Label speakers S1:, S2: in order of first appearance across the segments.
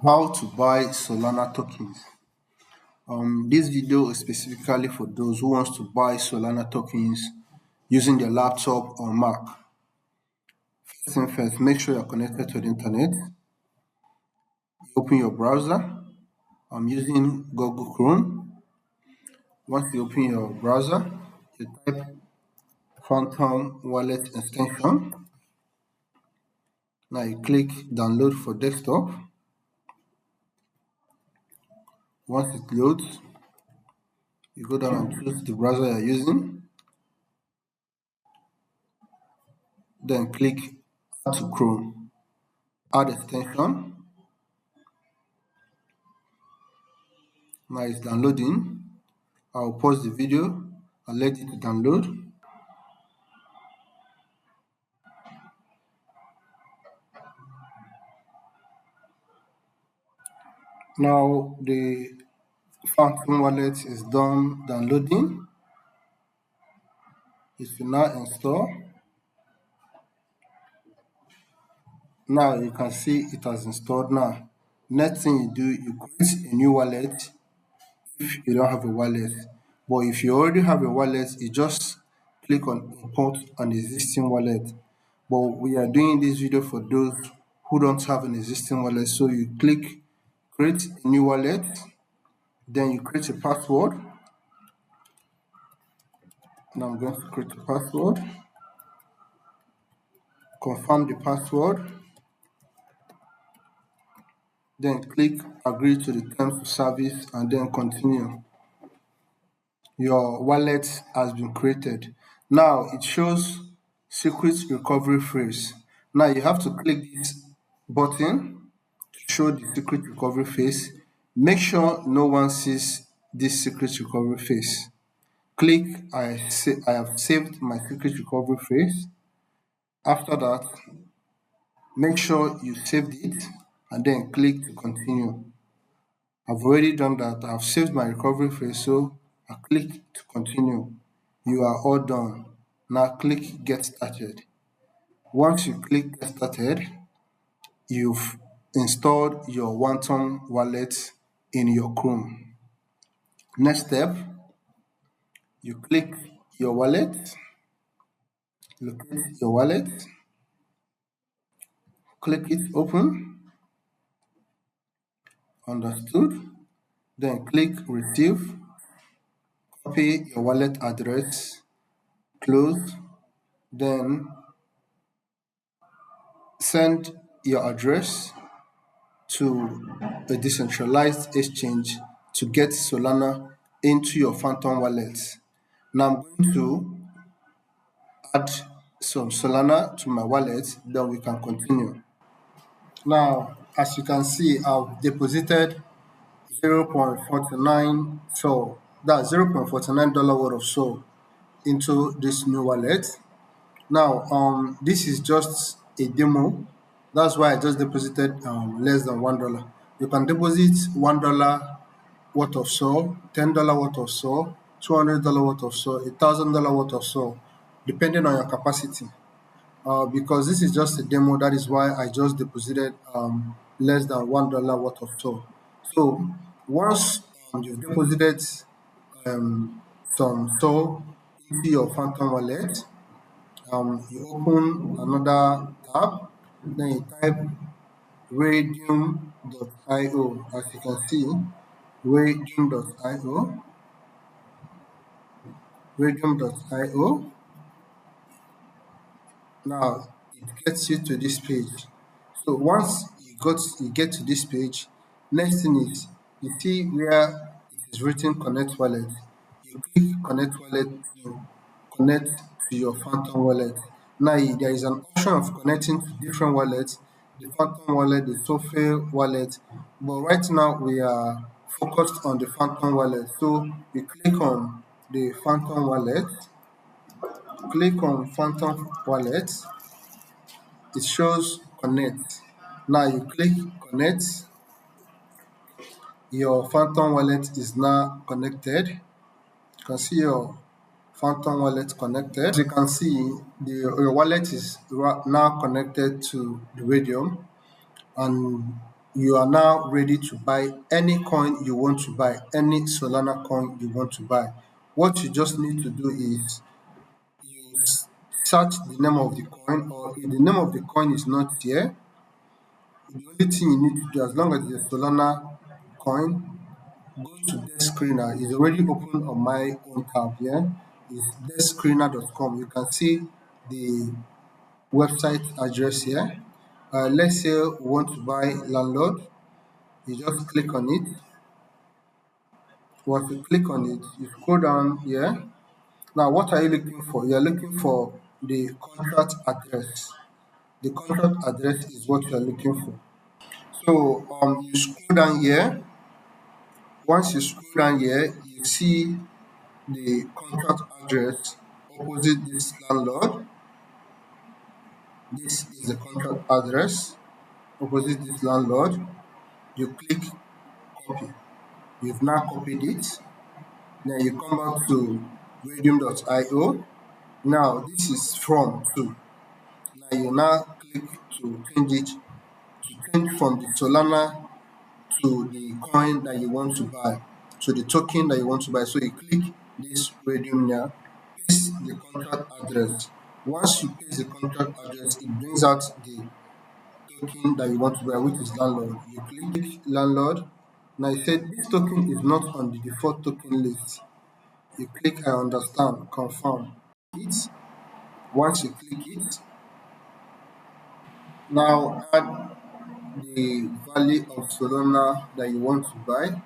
S1: How to buy Solana tokens. This video is specifically for those who wants to buy Solana tokens using their laptop or Mac. First thing first, make sure you're connected to the internet. You open your browser. I'm using Google Chrome. Once you open your browser, you type Phantom Wallet extension. Now you click download for desktop. Once it loads, you go down and choose the browser you're using. Then click add to Chrome. Add extension. Now it's downloading. I'll pause the video and let it download. Now the Phantom wallet is done downloading. It will now install. Now you can see it has installed now. Next thing you do, you create a new wallet if you don't have a wallet. But if you already have a wallet, you just click on import an existing wallet. But we are doing this video for those who don't have an existing wallet. So you click create a new wallet, then you create a password. Now I'm going to create a password, confirm the password, then click agree to the terms of service and then continue. Your wallet has been created. Now it shows secret recovery phrase. Now you have to click this button to show the secret recovery phrase. Make sure no one sees this secret recovery phrase. Click I have saved my secret recovery phrase. After that, make sure you saved it and then click to continue. I've already done that. I've saved my recovery phrase, so I click to continue. You are all done. Now click get started. Once you click get started, you've installed your Phantom wallet in your Chrome. Next step, you click your wallet, locate your wallet, click it open, understood, then click receive, copy your wallet address, close, then send your address to a decentralized exchange to get Solana into your Phantom wallet. Now I'm going to add some Solana to my wallet, then we can continue. Now, as you can see, I've deposited 0.49 SOL, that's $0.49 worth of SOL into this new wallet. Now, this is just a demo. That's why I just deposited less than $1. You can deposit $1 worth of SOL, $10 worth of SOL, $200 worth of SOL, $1,000 worth of SOL, depending on your capacity. Because this is just a demo, that is why I just deposited less than $1 worth of SOL. So once you've deposited some SOL into your Phantom wallet, you open another tab, then you type Raydium.io. As you can see, Raydium.io, Raydium.io. Now it gets you to this page. So once you get to this page, next thing is you see where it is written connect wallet. You click connect wallet to connect to your Phantom wallet. Now there is an option of connecting to different wallets, the Phantom wallet, the Sophia wallet, but right now we are focused on the Phantom wallet. So you click on the Phantom wallet, click on Phantom wallet, it shows connect. Now you click connect, your Phantom wallet is now connected. You can see your Phantom wallet connected. As you can see, your wallet is now connected to the Raydium, and You are now ready to buy any coin you want to buy, any Solana coin you want to buy. What you just need to do is you search the name of the coin, or if the name of the coin is not here, the only thing you need to do, as long as it's a Solana coin, go to DeskScreener. It's already open on my own tab here. It's deskscreener.com. You can see the website address here. Let's say we want to buy landlord. You just click on it. Once you click on it, you scroll down here. Now, what are you looking for? You're looking for the contract address. The contract address is what you're looking for. So, you scroll down here. Once you scroll down here, you see the contract address opposite this landlord. This is the contract address opposite this landlord. You click copy. You've now copied it. Then you come back to radium.io. Now this is from to. Now you now click to change it, to change from the Solana to the coin that you want to buy, to the token that you want to buy. So you click this Radium now, paste the contract address. Once you paste the contract address, it brings out the token that you want to buy, which is landlord. You click landlord. Now you said this token is not on the default token list. You click I understand, confirm it. Once you click it, now add the value of Solana that you want to buy.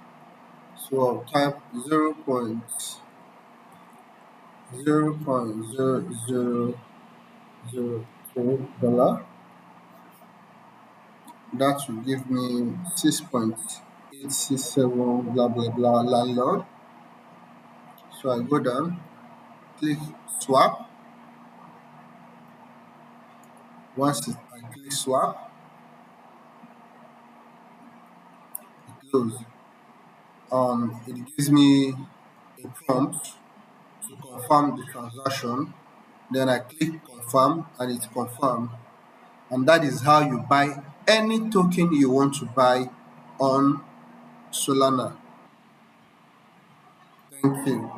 S1: So I'll type 0.00002 dollar. That will give me 6.867 blah blah blah landlord. So I go down, click swap. Once I click swap, it close. It gives me a prompt to confirm the transaction. Then I click confirm and it's confirmed. And that is how you buy any token you want to buy on Solana. Thank you.